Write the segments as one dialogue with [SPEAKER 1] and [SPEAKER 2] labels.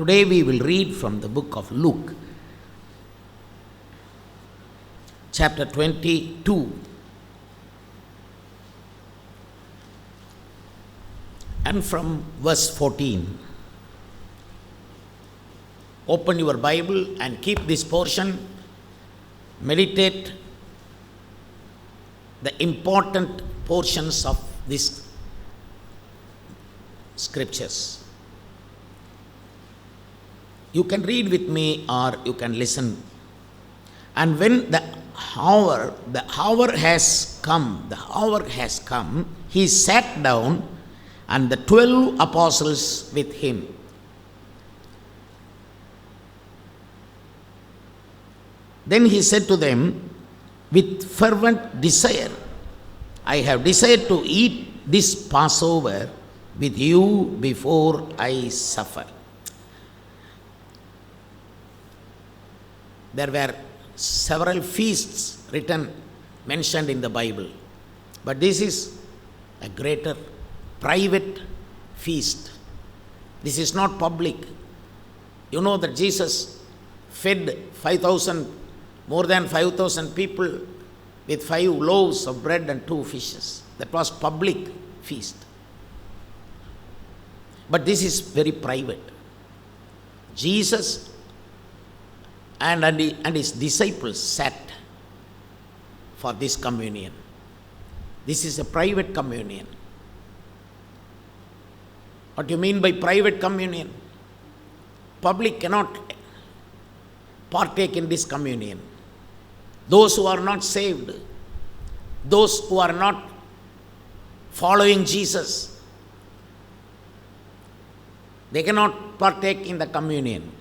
[SPEAKER 1] Today we will read from the book of Luke, chapter 22, and from verse 14. Open your Bible and keep this portion. Meditate the important portions of these scriptures. You can read with me or you can listen. And when the hour has come, he sat down and the 12 apostles with him. Then he said to them, with fervent desire, I have desired to eat this Passover with you before I suffer. There were several feasts mentioned in the Bible, but this is a greater private feast. This is not public. You know that Jesus fed more than 5,000 people with 5 loaves of bread and 2 fishes. That was public feast. But this is very private. Jesus and his disciples sat for this communion. This is a private communion. What do you mean by private communion? Public cannot partake in this communion. Those who are not saved, those who are not following Jesus, they cannot partake in the communion.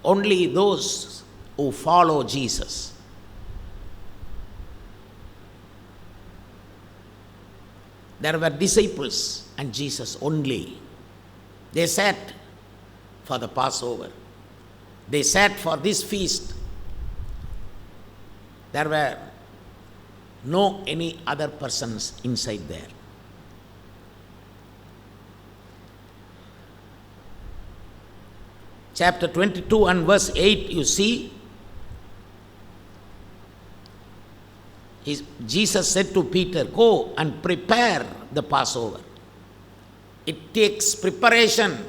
[SPEAKER 1] Only those who follow Jesus. There were disciples and Jesus only. They sat for the Passover. They sat for this feast. There were no any other persons inside there. Chapter 22 and verse 8, you see, Jesus said to Peter, go and prepare the Passover. It takes preparation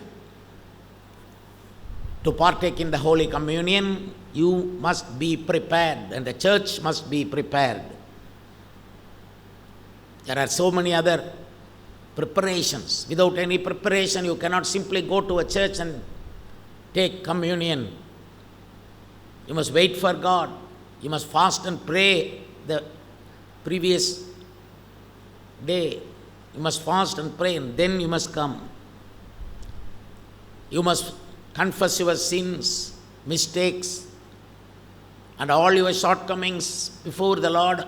[SPEAKER 1] to partake in the Holy Communion. You must be prepared, and the church must be prepared. There are so many other preparations. Without any preparation, you cannot simply go to a church and take communion. You must wait for God. You must fast and pray the previous day. You must fast and pray, and then you must come. You must confess your sins, mistakes, and all your shortcomings before the Lord,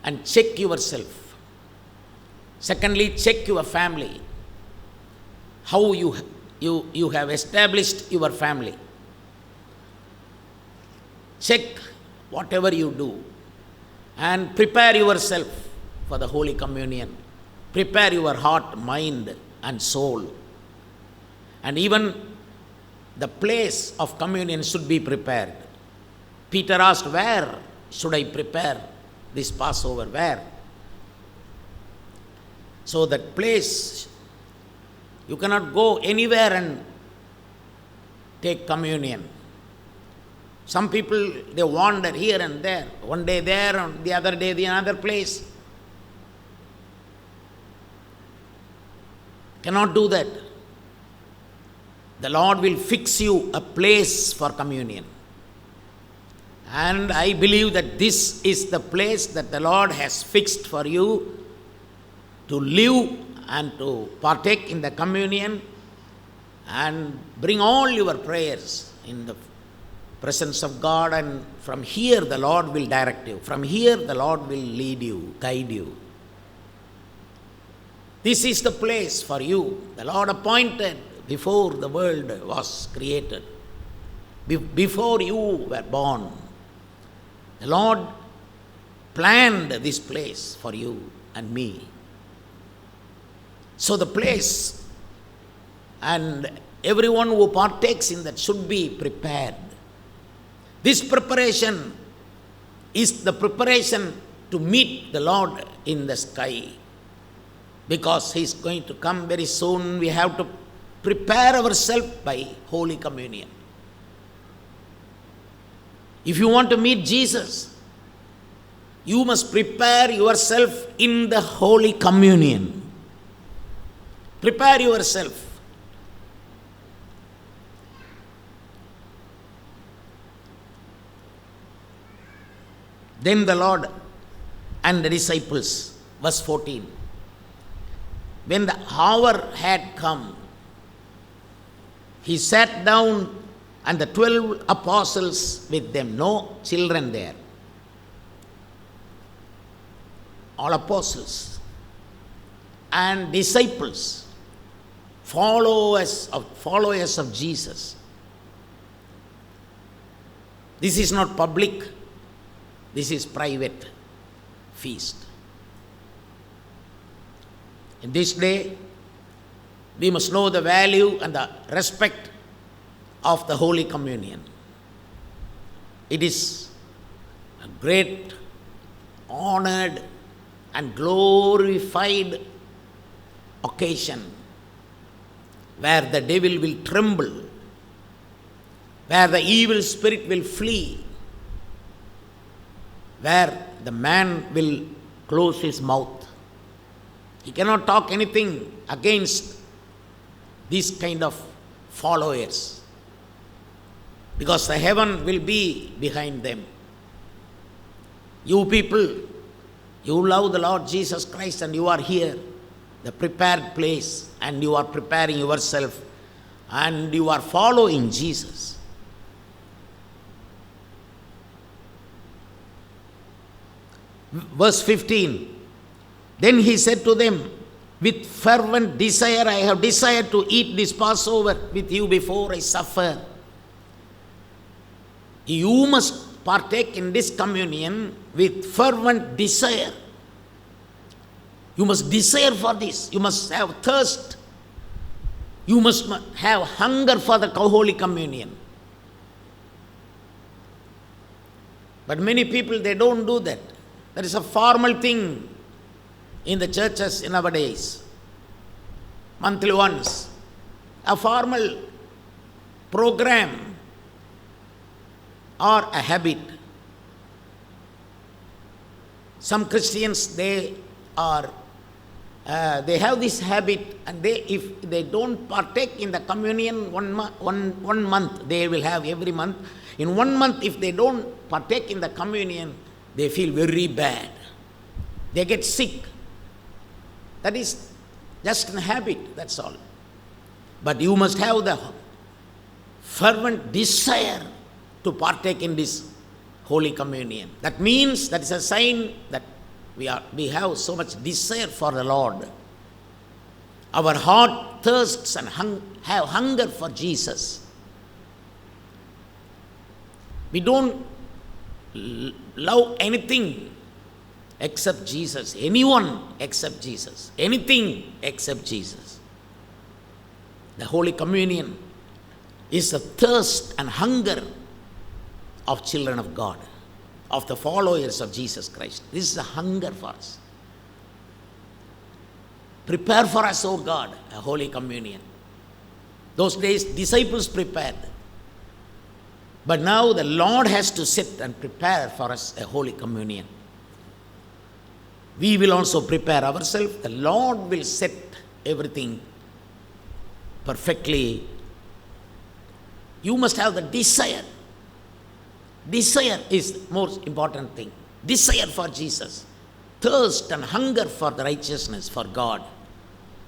[SPEAKER 1] and check yourself. Secondly, check your family. How you have established your family. Check whatever you do and prepare yourself for the Holy Communion. Prepare your heart, mind and soul. And even the place of communion should be prepared. Peter asked, where should I prepare this Passover? Where? So that place, you cannot go anywhere and take communion. Some people, they wander here and there. One day there, and the other day the another place. Cannot do that. The Lord will fix you a place for communion. And I believe that this is the place that the Lord has fixed for you to live and to partake in the communion and bring all your prayers in the presence of God, and from here the Lord will direct you. From here the Lord will lead you, guide you. This is the place for you. The Lord appointed before the world was created, before you were born. The Lord planned this place for you and me. So the place and Everyone who partakes in that should be prepared. This preparation is the preparation to meet the Lord in the sky. Because He is going to come very soon, we have to prepare ourselves by Holy Communion. If you want to meet Jesus, you must prepare yourself in the Holy Communion. Prepare yourself. Then the Lord and the disciples, verse 14, when the hour had come, He sat down and the 12 apostles with them. No children there. All apostles and disciples, followers of Jesus. This is not public, this is private feast. In this day, we must know the value and the respect of the Holy Communion. It is a great, honored and glorified occasion where the devil will tremble, where the evil spirit will flee, where the man will close his mouth. He cannot talk anything against these kind of followers, because the heaven will be behind them. You people, you love the Lord Jesus Christ and you are here, the prepared place, and you are preparing yourself and you are following Jesus. Verse 15, then He said to them, with fervent desire I have desired to eat this Passover with you before I suffer. You must partake in this communion with fervent desire. You must desire for this. You must have thirst. You must have hunger for the Holy Communion. But many people, they don't do that. There is a formal thing in the churches nowadays. Monthly once. A formal program or a habit. Some Christians, they have this habit, and if they don't partake in the communion one month, they will have every month. In 1 month, if they don't partake in the communion, they feel very bad. They get sick. That is just a habit, that's all. But you must have the fervent desire to partake in this Holy Communion. That means, that is a sign that we have so much desire for the Lord. Our heart thirsts and have hunger for Jesus. We don't love anything except Jesus. Anyone except Jesus. Anything except Jesus. The Holy Communion is the thirst and hunger of children of God, of the followers of Jesus Christ. This is a hunger for us. Prepare for us, O God, a Holy Communion. Those days, disciples prepared. But now the Lord has to sit and prepare for us a Holy Communion. We will also prepare ourselves. The Lord will set everything perfectly. You must have the desire. Desire is the most important thing. Desire for Jesus. Thirst and hunger for the righteousness, for God.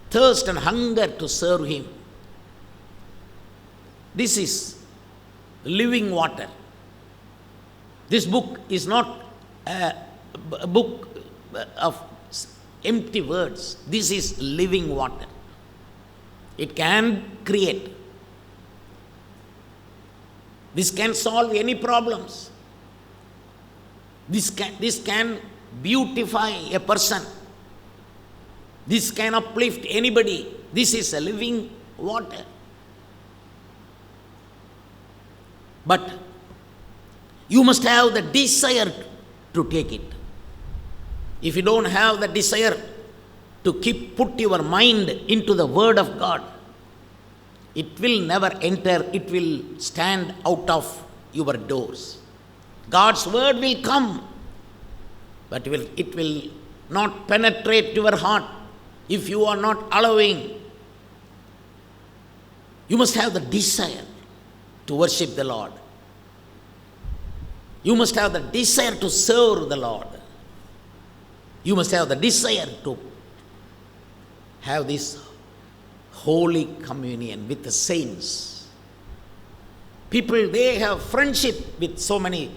[SPEAKER 1] Thirst and hunger to serve Him. This is living water. This book is not a book of empty words. This is living water. It can create. This can solve any problems. This can beautify a person. This can uplift anybody. This is a living water. But you must have the desire to take it. If you don't have the desire to put your mind into the Word of God, it will never enter, it will stand out of your doors. God's Word will come, but it will not penetrate your heart if you are not allowing. You must have the desire to worship the Lord. You must have the desire to serve the Lord. You must have the desire to have this holy communion with the saints. People, they have friendship with so many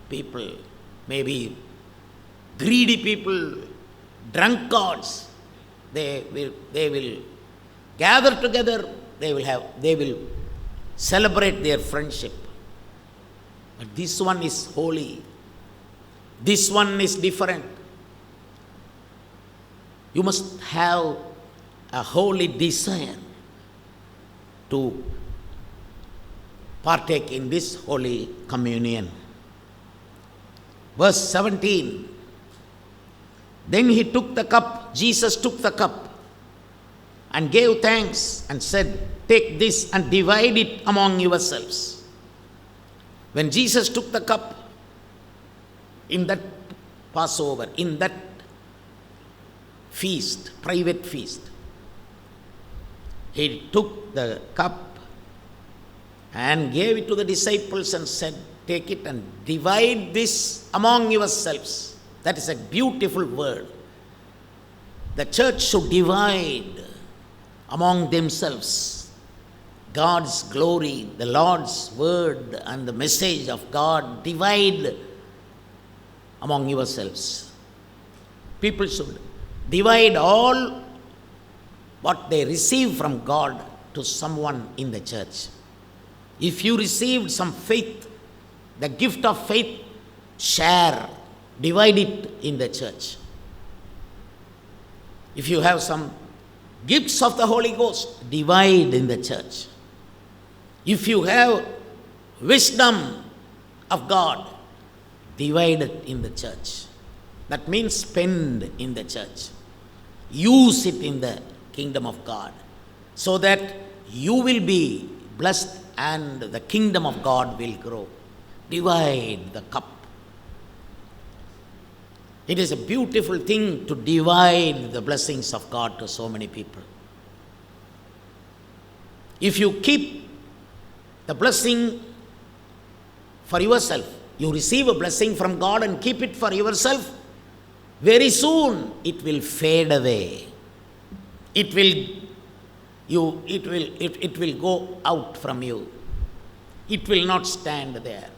[SPEAKER 1] people, maybe greedy people, drunkards. They will gather together, they will celebrate their friendship. But this one is holy. This one is different. You must have a holy desire to partake in this holy communion. Verse 17. Then he took the cup, Jesus took the cup and gave thanks and said, "Take this and divide it among yourselves." When Jesus took the cup in that Passover, in that feast, private feast, he took the cup and gave it to the disciples and said, "Take it and divide this among yourselves." That is a beautiful word. The church should divide among themselves God's glory, the Lord's word and the message of God. Divide among yourselves. People should divide all what they receive from God to someone in the church. If you received some faith, the gift of faith, share, divide it in the church. If you have some gifts of the Holy Ghost, divide in the church. If you have wisdom of God, divide it in the church. That means spend in the church. Use it in the kingdom of God, so that you will be blessed and the kingdom of God will grow. Divide the cup. It is a beautiful thing to divide the blessings of God to so many people. If you keep the blessing for yourself, you receive a blessing from God and keep it for yourself, very soon it will fade away. It will go out from you. It will not stand there.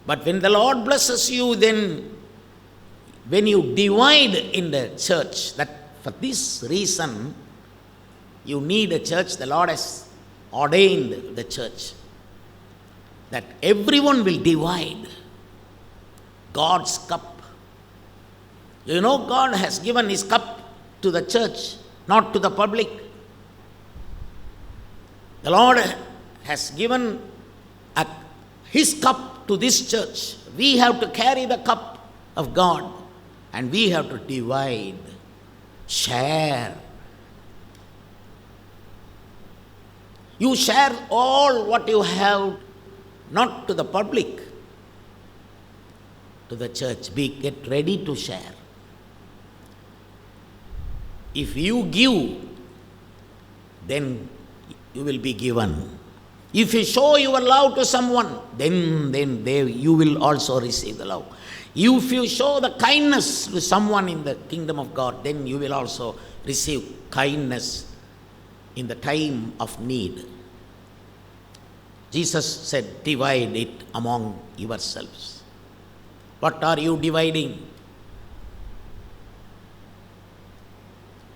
[SPEAKER 1] But when the Lord blesses you, then when you divide in the church, that for this reason you need a church, the Lord has ordained the church, that everyone will divide God's cup. You know, God has given His cup to the church, not to the public. The Lord has given His cup to this church. We have to carry the cup of God and we have to divide, share. You share all what you have, not to the public, to the church. Get ready to share. If you give, then you will be given. If you show your love to someone, then you will also receive the love. If you show the kindness to someone in the kingdom of God, then you will also receive kindness in the time of need. Jesus said, divide it among yourselves. What are you dividing?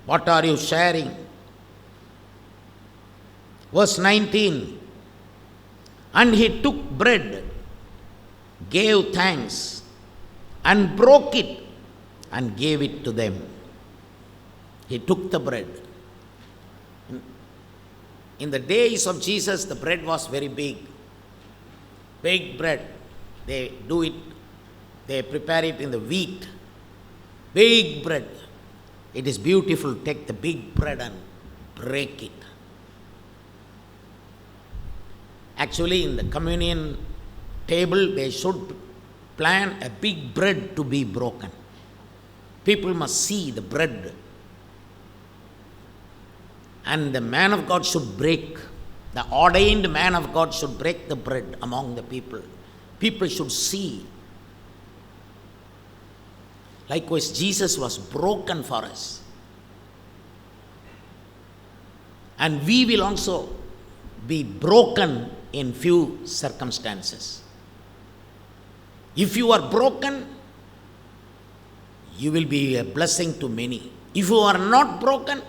[SPEAKER 1] What are you sharing? Verse 19. And he took bread, gave thanks, and broke it, and gave it to them. He took the bread. In the days of Jesus, the bread was very big. baked bread. They do it, they prepare it in the wheat. Baked bread. It is beautiful. Take the big bread and break it. Actually, in the communion table, they should plan a big bread to be broken. People must see the bread. And the man of God should break, the ordained man of God should break the bread among the people. People should see. Likewise, Jesus was broken for us. And we will also be broken in few circumstances. If you are broken, you will be a blessing to many. If you are not broken,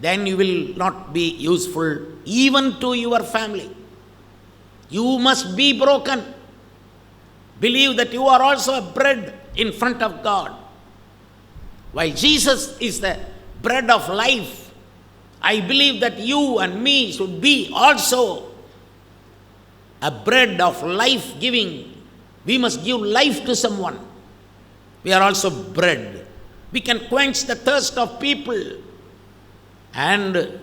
[SPEAKER 1] then you will not be useful even to your family. You must be broken. Believe that you are also a bread in front of God. While Jesus is the bread of life, I believe that you and me should be also a bread of life giving. We must give life to someone. We are also bread. We can quench the thirst of people and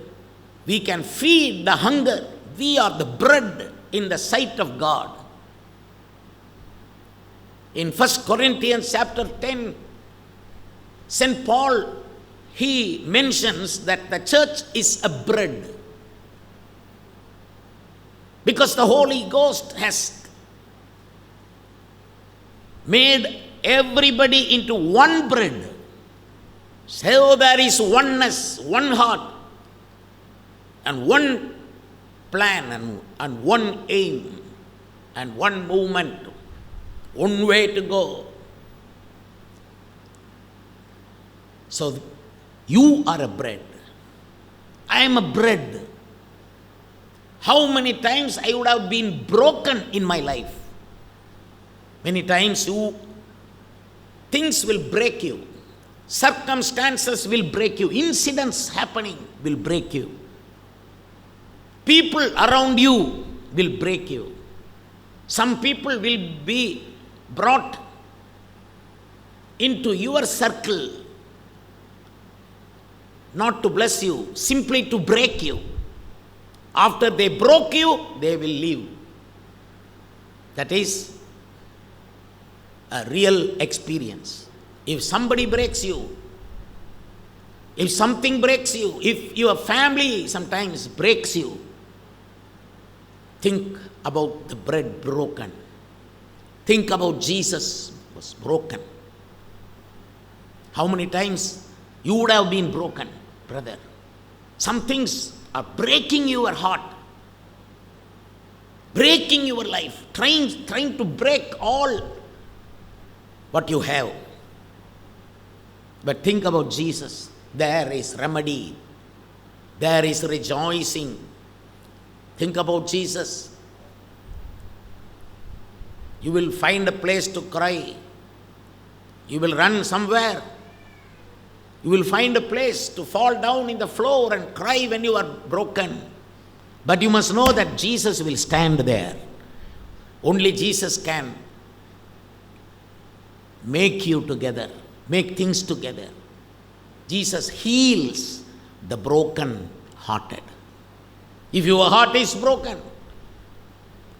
[SPEAKER 1] we can feed the hunger. We are the bread in the sight of God. In 1 Corinthians chapter 10, St. Paul, he mentions that the church is a bread. Because the Holy Ghost has made everybody into one bread. So there is oneness, one heart, and one plan, and one aim, and one movement, one way to go. So you are a bread. I am a bread. How many times I would have been broken in my life? Many times things will break you. Circumstances will break you. Incidents happening will break you. People around you will break you. Some people will be brought into your circle, not to bless you, simply to break you. After they broke you, they will leave. That is a real experience. If somebody breaks you, if something breaks you, if your family sometimes breaks you, think about the bread broken. Think about Jesus was broken. How many times you would have been broken, brother? Some things are breaking your heart, breaking your life, trying to break all what you have. But think about Jesus. There is remedy. There is rejoicing. Think about Jesus. You will find a place to cry. You will run somewhere. You will find a place to fall down in the floor and cry when you are broken. But you must know that Jesus will stand there. Only Jesus can make you together, make things together. Jesus heals the broken hearted. If your heart is broken,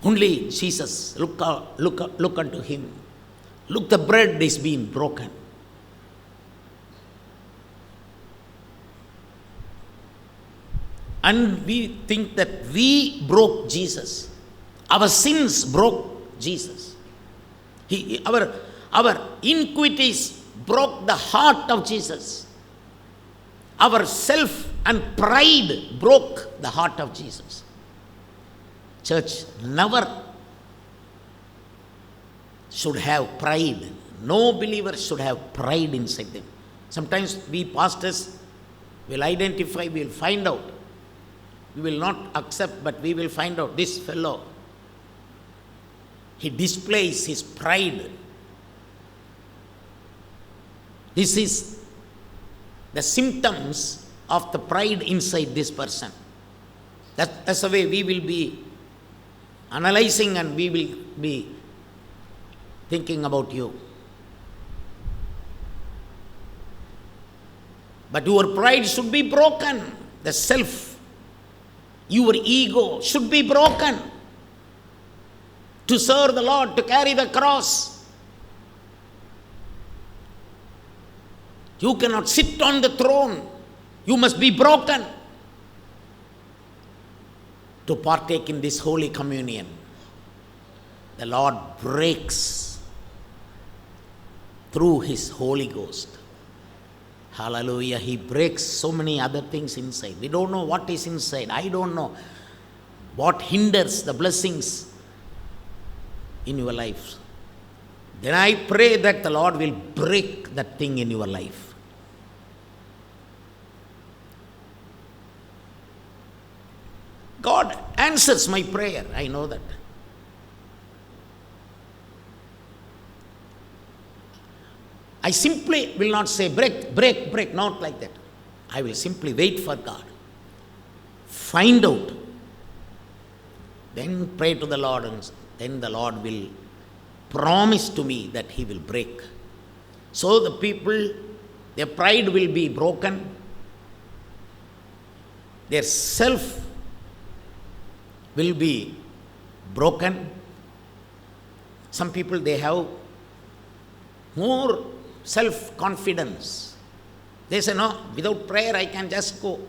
[SPEAKER 1] only Jesus, look unto him. Look, the bread is being broken. And we think that we broke Jesus. Our sins broke Jesus. Our iniquities broke the heart of Jesus. Our self and pride broke the heart of Jesus. Church never should have pride. No believer should have pride inside them. Sometimes we pastors will identify, we will find out. We will not accept, but we will find out this fellow, he displays his pride. This is the symptoms of the pride inside this person. That's the way we will be analyzing and we will be thinking about you. But your pride should be broken. The self, your ego should be broken to serve the Lord, to carry the cross. You cannot sit on the throne. You must be broken to partake in this Holy Communion. The Lord breaks through His Holy Ghost. Hallelujah. He breaks so many other things inside. We don't know what is inside. I don't know what hinders the blessings in your life. Then I pray that the Lord will break that thing in your life. God answers my prayer. I know that. I simply will not say break, not like that. I will simply wait for God. Find out. Then pray to the Lord, and then the Lord will promise to me that He will break. So the people, their pride will be broken. Their self will be broken. Some people, they have more self-confidence. They say, no, without prayer I can just go.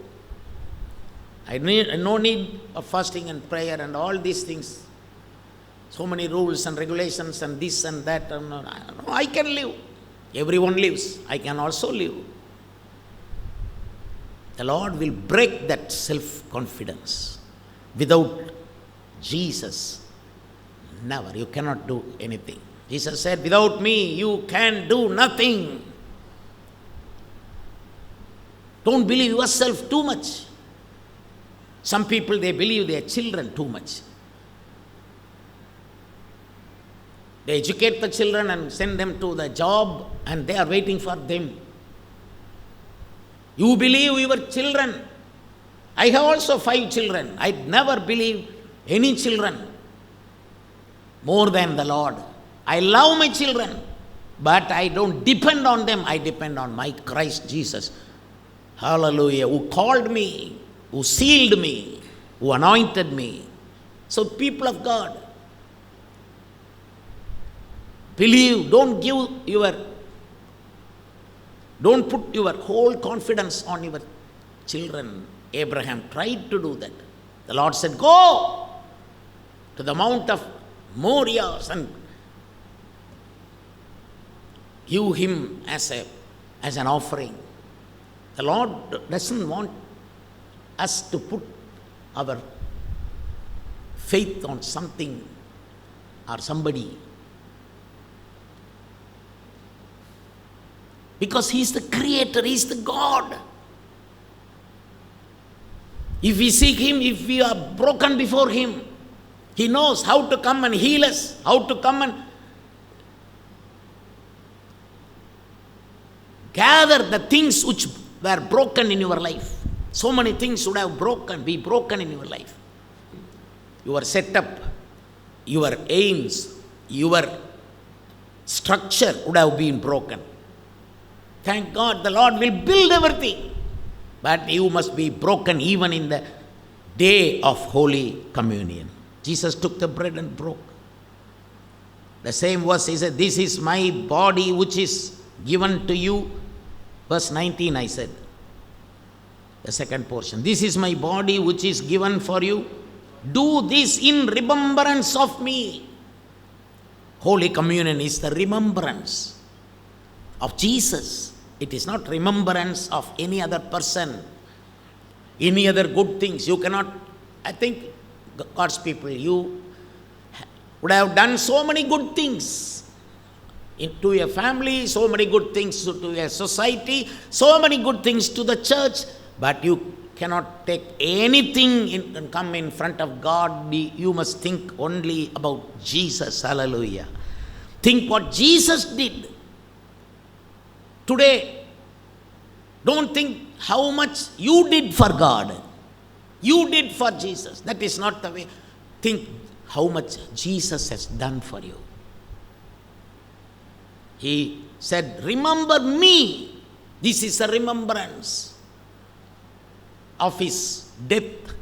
[SPEAKER 1] I need no need of fasting and prayer and all these things. So many rules and regulations and this and that. And no, I can live. Everyone lives. I can also live. The Lord will break that self-confidence. Without Jesus, never. You cannot do anything. Jesus said, without me, you can do nothing. Don't believe yourself too much. Some people, they believe their children too much. They educate the children and send them to the job, and they are waiting for them. You believe your children. I have also 5 children. I never believe any children more than the Lord. I love my children, but I don't depend on them. I depend on my Christ Jesus. Hallelujah. Who called me, who sealed me, who anointed me. So people of God, believe, don't put your whole confidence on your children. Abraham tried to do that. The Lord said, go to the Mount of Moriah and give him as an offering. The Lord doesn't want us to put our faith on something or somebody, because He is the Creator, He is the God. If we seek Him, if we are broken before Him, He knows how to come and heal us, how to come and gather the things which were broken in your life. So many things would have be broken in your life. Your setup, your aims, your structure would have been broken. Thank God the Lord will build everything. But you must be broken even in the day of Holy Communion. Jesus took the bread and broke. The same verse, He said, this is my body which is given to you. Verse 19 I said, the second portion. This is my body which is given for you. Do this in remembrance of me. Holy Communion is the remembrance of Jesus. It is not remembrance of any other person, any other good things. You cannot, I think, God's people, you would have done so many good things to your family, so many good things to your society, so many good things to the church, but you cannot take anything and come in front of God. You must think only about Jesus. Hallelujah. Think what Jesus did. Today, don't think how much you did for God. You did for Jesus. That is not the way. Think how much Jesus has done for you. He said, remember me. This is a remembrance of his death,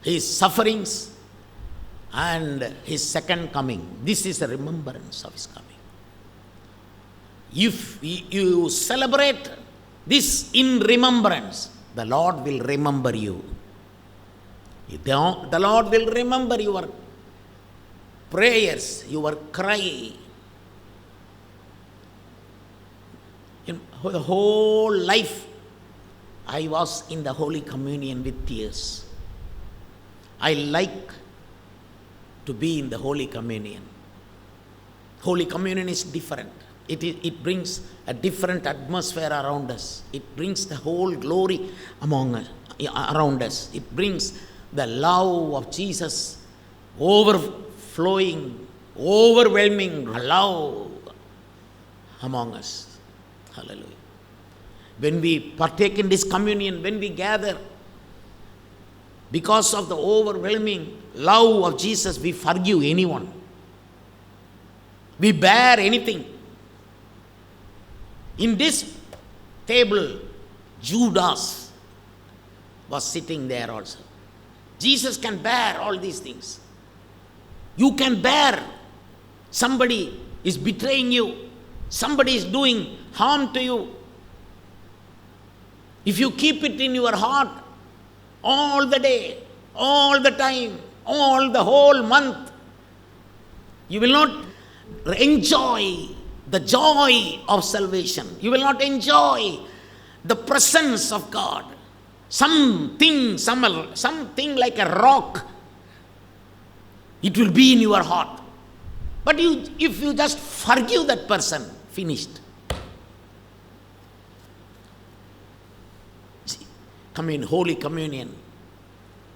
[SPEAKER 1] his sufferings, and his second coming. This is a remembrance of his coming. If you celebrate this in remembrance, the Lord will remember you. The Lord will remember your prayers, your cry. In the whole life, I was in the Holy Communion with tears. I like to be in the Holy Communion. Holy Communion is different. It brings a different atmosphere around us. It brings the whole glory around us. It brings the love of Jesus, overflowing, overwhelming love among us. Hallelujah. When we partake in this communion, when we gather, because of the overwhelming love of Jesus, we forgive anyone. We bear anything. In this table, Judas was sitting there also. Jesus can bear all these things. You can bear. Somebody is betraying you. Somebody is doing harm to you. If you keep it in your heart all the day, all the time, all the whole month, you will not enjoy the joy of salvation. You will not enjoy the presence of God. Something like a rock, it will be in your heart. But if you just forgive that person, finished. Come in Holy Communion.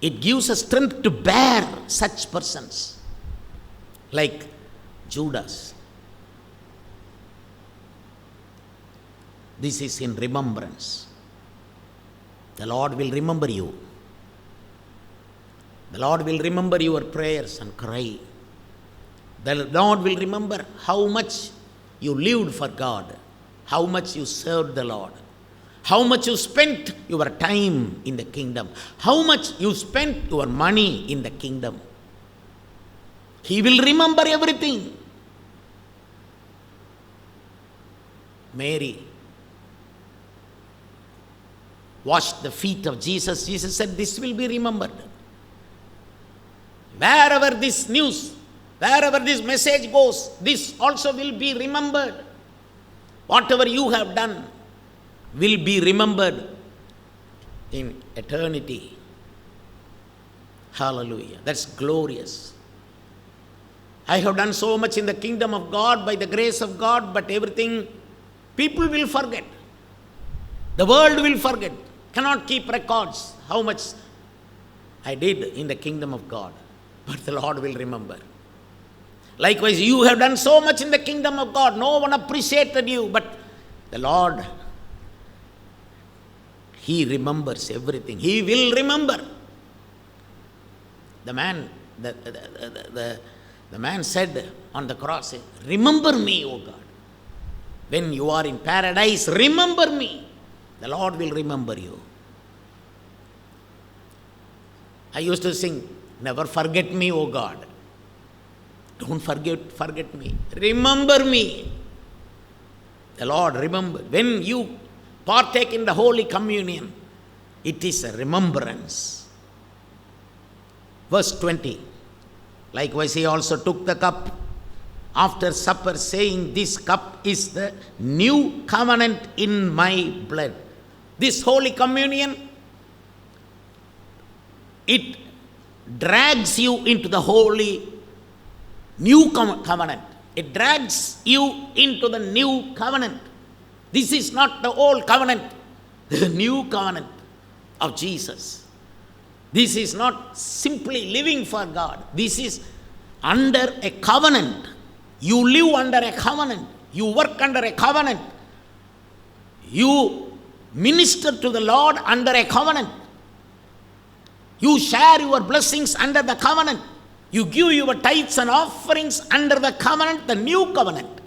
[SPEAKER 1] It gives us strength to bear such persons like Judas. This is in remembrance. The Lord will remember you. The Lord will remember your prayers and cry. The Lord will remember how much you lived for God, how much you served the Lord, how much you spent your time in the kingdom, how much you spent your money in the kingdom. He will remember everything. Mary washed the feet of Jesus. Jesus said, this will be remembered. Wherever this news, wherever this message goes, this also will be remembered. Whatever you have done will be remembered in eternity. Hallelujah. That's glorious. I have done so much in the kingdom of God by the grace of God, but everything people will forget. The world will forget. Cannot keep records how much I did in the kingdom of God. But the Lord will remember. Likewise, you have done so much in the kingdom of God. No one appreciated you, but the Lord, He remembers everything. He will remember. The man said on the cross, remember me, O God. When you are in paradise, remember me. The Lord will remember you. I used to sing, never forget me, O God. Don't forget me. Remember me. The Lord remember. When you partake in the Holy Communion, it is a remembrance. Verse 20. Likewise, he also took the cup after supper, saying, this cup is the new covenant in my blood. This Holy Communion, it drags you into the holy new covenant. It drags you into the new covenant. This is not the old covenant, the new covenant of Jesus. This is not simply living for God. This is under a covenant. You live under a covenant. You work under a covenant. You minister to the Lord under a covenant. You share your blessings under the covenant. You give your tithes and offerings under the covenant, the new covenant.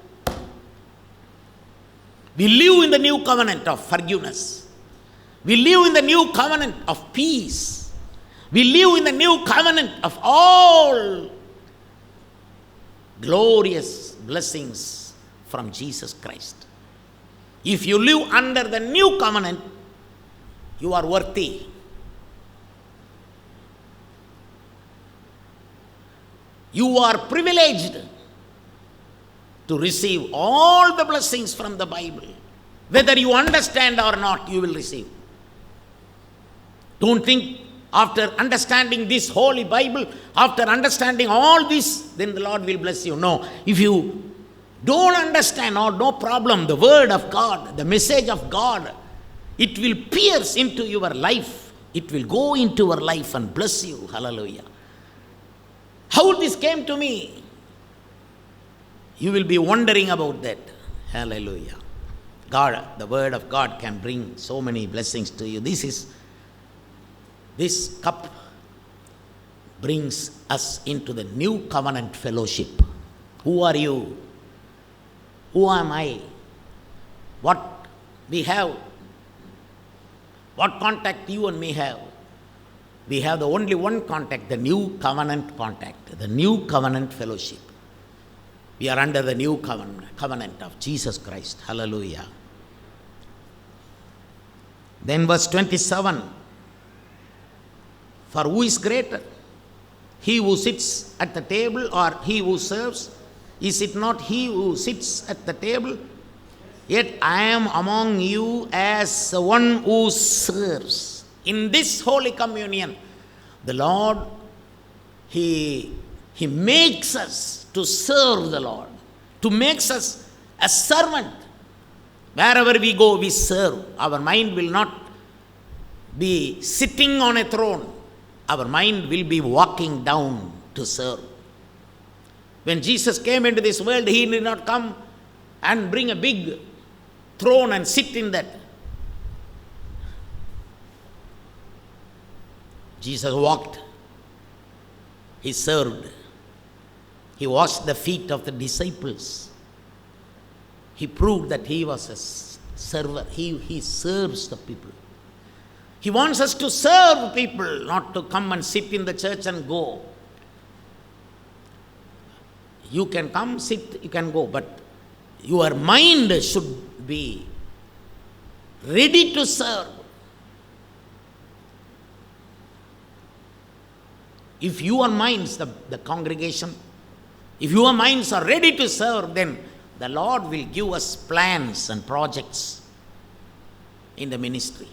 [SPEAKER 1] We live in the new covenant of forgiveness. We live in the new covenant of peace. We live in the new covenant of all glorious blessings from Jesus Christ. If you live under the new covenant, you are worthy. You are privileged to receive all the blessings from the Bible. Whether you understand or not, you will receive. Don't think after understanding this holy Bible, after understanding all this, then the Lord will bless you. No. If you don't understand, or no problem, the word of God, the message of God, it will pierce into your life. It will go into your life and bless you. Hallelujah. How this came to me? You will be wondering about that. Hallelujah. God, the word of God can bring so many blessings to you. This cup brings us into the new covenant fellowship. Who are you? Who am I? What we have? What contact you and me have? We have the only one contact, the new covenant contact, the new covenant fellowship. We are under the new covenant of Jesus Christ. Hallelujah. Then verse 27. For who is greater? He who sits at the table or he who serves? Is it not he who sits at the table? Yet I am among you as one who serves. In this Holy Communion, the Lord, He makes us to serve the Lord, to makes us a servant. Wherever we go, we serve. Our mind will not be sitting on a throne. Our mind will be walking down to serve. When Jesus came into this world, He did not come and bring a big throne and sit in that. Jesus walked. He served. He washed the feet of the disciples. He proved that He was a server. He serves the people. He wants us to serve people, not to come and sit in the church and go. You can come, sit, you can go, but your mind should be ready to serve. If your minds, the congregation, if your minds are ready to serve, then the Lord will give us plans and projects in the ministry.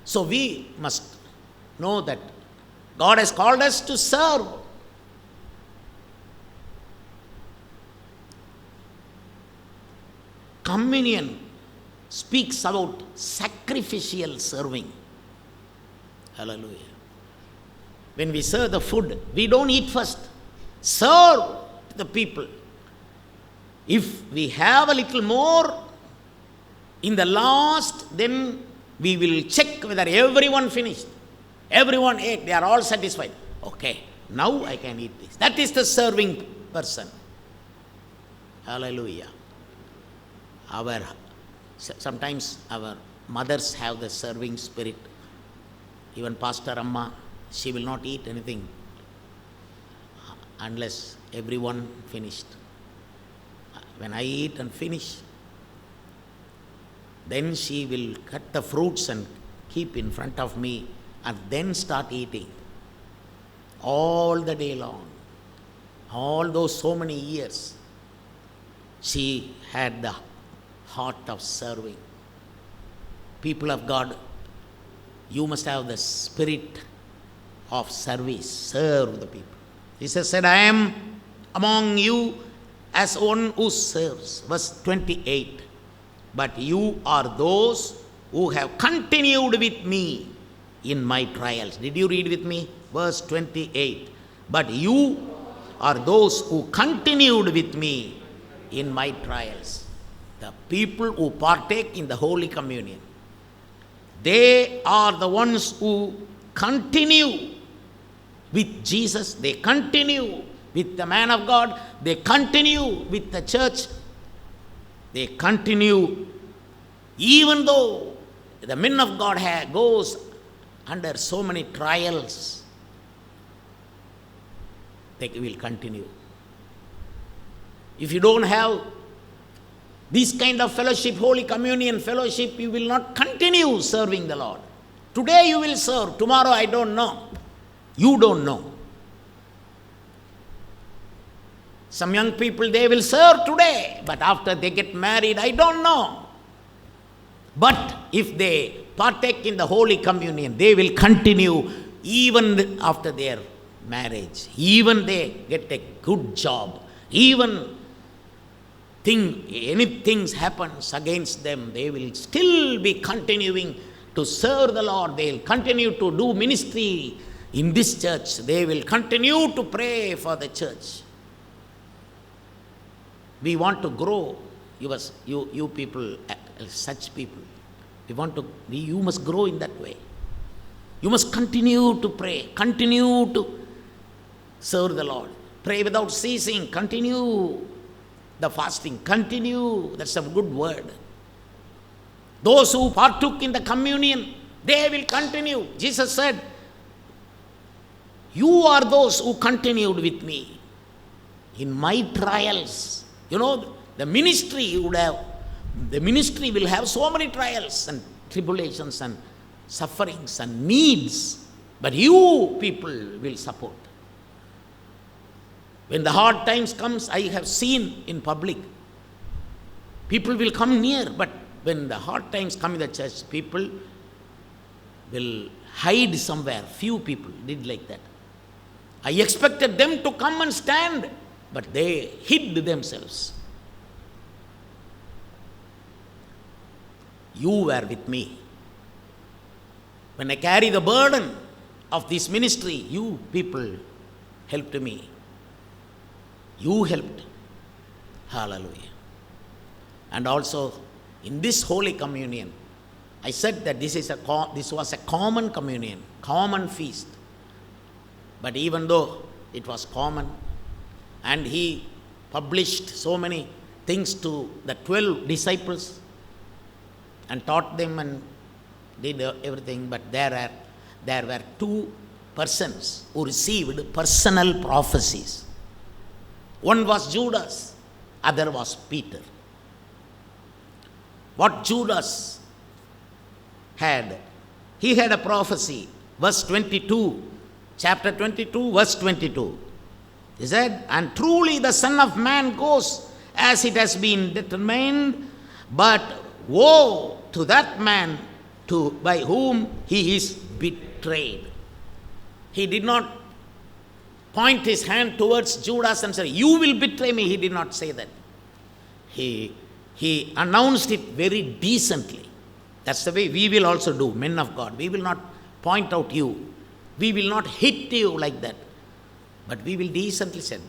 [SPEAKER 1] So we must know that God has called us to serve. Communion speaks about sacrificial serving. Hallelujah. When we serve the food, we don't eat first. Serve the people. If we have a little more in the last, then we will check whether everyone finished. Everyone ate. They are all satisfied. Okay, now I can eat this. That is the serving person. Hallelujah. Sometimes our mothers have the serving spirit. Even Pastor Amma, she will not eat anything unless everyone finished. When I eat and finish, then she will cut the fruits and keep in front of me and then start eating. All the day long. All those so many years, she had the heart of serving. People of God, you must have the spirit of service. Serve the people. Jesus said, I am among you as one who serves. Verse 28. But you are those who have continued with me in my trials. Did you read with me? Verse 28. But you are those who continued with me in my trials. The people who partake in the Holy Communion, they are the ones who continue with Jesus, they continue with the man of God, they continue with the church, they continue even though the men of God goes under so many trials, they will continue. If you don't have this kind of fellowship, Holy Communion fellowship, you will not continue serving the Lord. Today you will serve, tomorrow I don't know. You don't know. Some young people, they will serve today, but after they get married, I don't know. But if they partake in the Holy Communion, they will continue even after their marriage. Even they get a good job. Even anything happens against them, they will still be continuing to serve the Lord. They will continue to do ministry in this church. They will continue to pray for the church. We want to grow. You people, such people, you must grow in that way. You must continue to pray, continue to serve the Lord. Pray without ceasing, continue the fasting, continue. That's a good word. Those who partook in the communion, they will continue. Jesus said, you are those who continued with me in my trials. You know, the ministry will have so many trials and tribulations and sufferings and needs, but you people will support. When the hard times comes, I have seen in public, people will come near, but when the hard times come in the church, people will hide somewhere. Few people did like that. I expected them to come and stand, but they hid themselves. You were with me. When I carry the burden of this ministry, you people helped me. You helped. Hallelujah. And also, in this Holy Communion, I said that this was a common communion, common feast. But even though it was common, and he published so many things to the 12 disciples and taught them and did everything, but there were 2 persons who received personal prophecies. One was Judas, other was Peter. What Judas had, he had a prophecy. Verse 22, chapter 22, verse 22. He said, and truly the Son of Man goes as it has been determined, but woe to that man by whom he is betrayed. He did not point his hand towards Judas and say, you will betray me. He did not say that. He announced it very decently. That's the way we will also do, men of God. We will not point out you. We will not hit you like that. But we will decently say.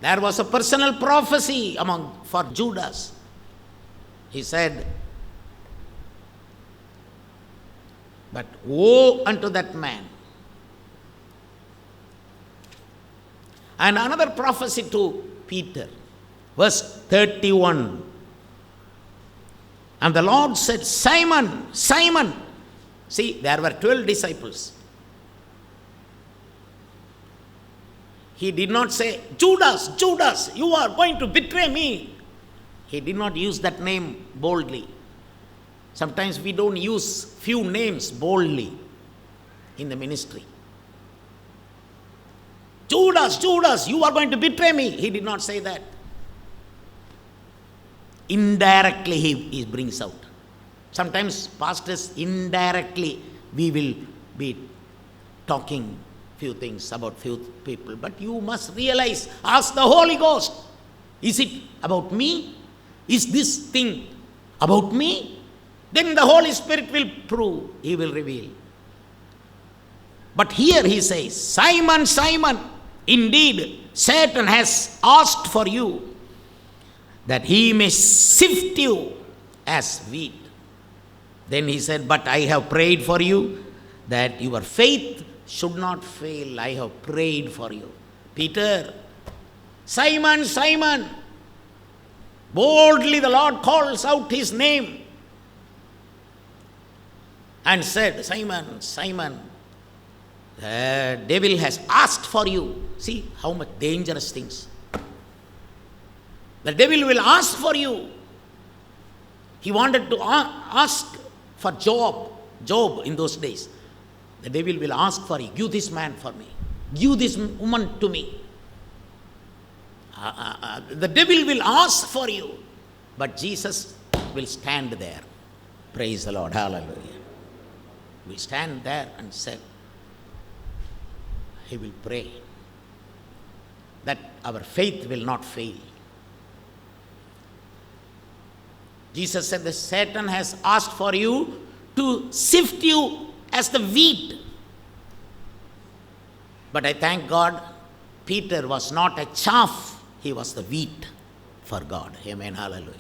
[SPEAKER 1] There was a personal prophecy for Judas. He said, but woe unto that man. And another prophecy to Peter, verse 31. And the Lord said, Simon, Simon. See, there were 12 disciples. He did not say, Judas, Judas, you are going to betray me. He did not use that name boldly. Sometimes we don't use few names boldly in the ministry. Judas, Judas, you are going to betray me. He did not say that. Indirectly he brings out. Sometimes pastors indirectly we will be talking few things about few people, but you must realize, ask the Holy Ghost, is it about me? Is this thing about me? Then the Holy Spirit will prove, he will reveal. But here he says, Simon, Simon, indeed Satan has asked for you that he may sift you as wheat. Then he said, but I have prayed for you that your faith should not fail. I have prayed for you. Peter, Simon, Simon. Boldly the Lord calls out his name and said, Simon, Simon, the devil has asked for you. See how much dangerous things. The devil will ask for you. He wanted to ask for Job in those days. The devil will ask for you. Give this man for me. Give this woman to me. The devil will ask for you. But Jesus will stand there. Praise the Lord. Hallelujah. Will stand there and say, he will pray that our faith will not fail. Jesus said that Satan has asked for you to sift you as the wheat. But I thank God, Peter was not a chaff, he was the wheat for God. Amen, hallelujah.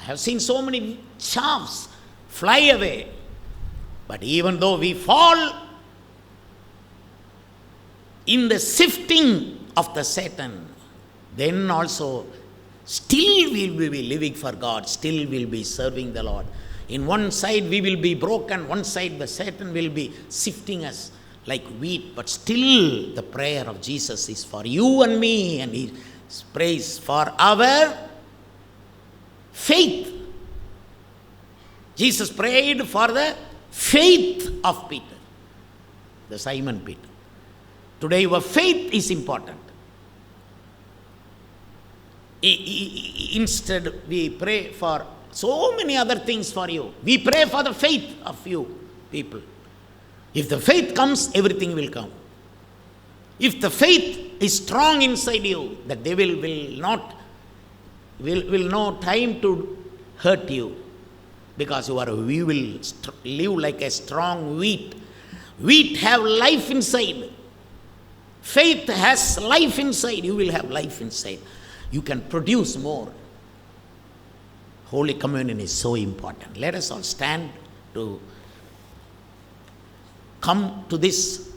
[SPEAKER 1] I have seen so many chaffs fly away. But even though we fall in the sifting of the Satan, then also still we will be living for God, still we will be serving the Lord. In one side we will be broken, one side the Satan will be sifting us like wheat, but still the prayer of Jesus is for you and me, and he prays for our faith. Jesus prayed for the faith of Peter, the Simon Peter. Today your faith is important. Instead we pray for so many other things for you. We pray for the faith of you people. If the faith comes, everything will come. If the faith is strong inside you, the devil will no time to hurt you, because you will live like a strong wheat. Wheat have life inside. Faith has life inside. You will have life inside. You can produce more. Holy Communion is so important. Let us all stand to come to this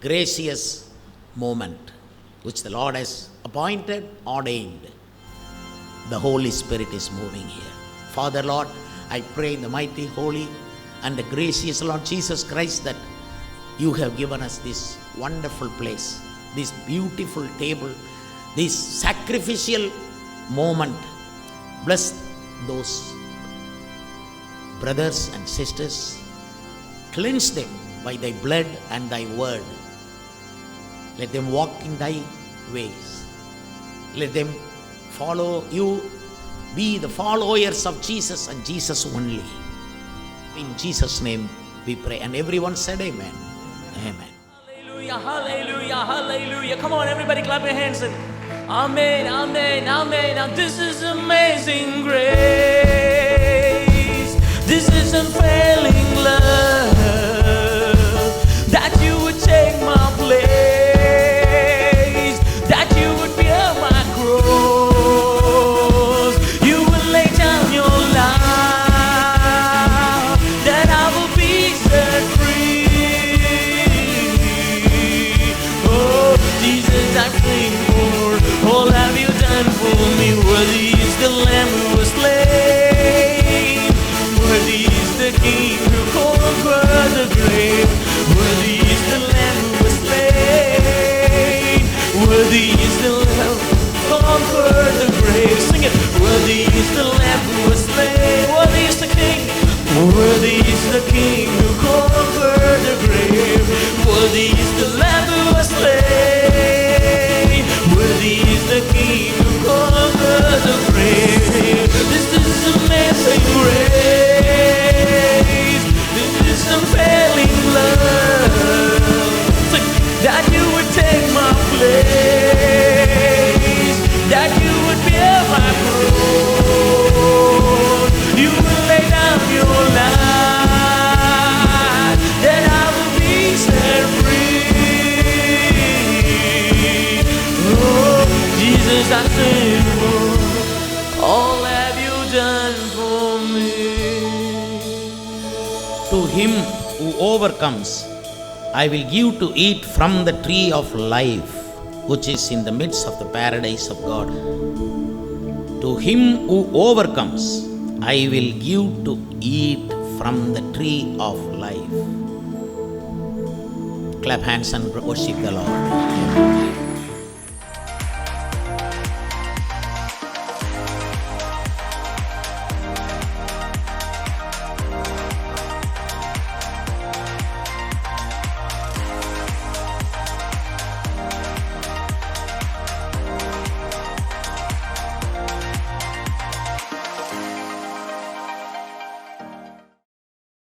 [SPEAKER 1] gracious moment which the Lord has appointed, ordained. The Holy Spirit is moving here. Father, Lord, I pray in the mighty, holy, and the gracious Lord Jesus Christ that you have given us this wonderful place, this beautiful table, this sacrificial moment. Bless those brothers and sisters. Cleanse them by thy blood and thy word. Let them walk in thy ways. Let them follow you, be the followers of Jesus and Jesus only. In Jesus' name we pray. And everyone said amen. Amen.
[SPEAKER 2] Hallelujah, hallelujah, hallelujah. Come on, everybody clap your hands and amen, amen, amen. Now this is amazing grace. This is unfailing love, that you would take my place, that you would bear my cross. You would lay down your life, that I will be set free. Oh, Jesus, I pray, Lord, all have you done for me? Worthy is the Lamb who was slain. Worthy is the King who conquered the grave. Worthy is the Lamb who was slain. Worthy is the Lamb who conquered the grave. Sing it. Worthy is the Lamb who was slain. Worthy is the King. Worthy is the King who conquered the grave. Worthy is the Lamb who was slain. Worthy is the King who conquered the grave. This is amazing grace. This is unfailing love. Sing. That you would take my place, that you would bear my cross. You will lay down your life, that I will be set free. Oh, Jesus, I thank you. All have you done for me.
[SPEAKER 1] To him who overcomes, I will give to eat from the tree of life, which is in the midst of the paradise of God. To him who overcomes, I will give to eat from the tree of life. Clap hands and worship the Lord.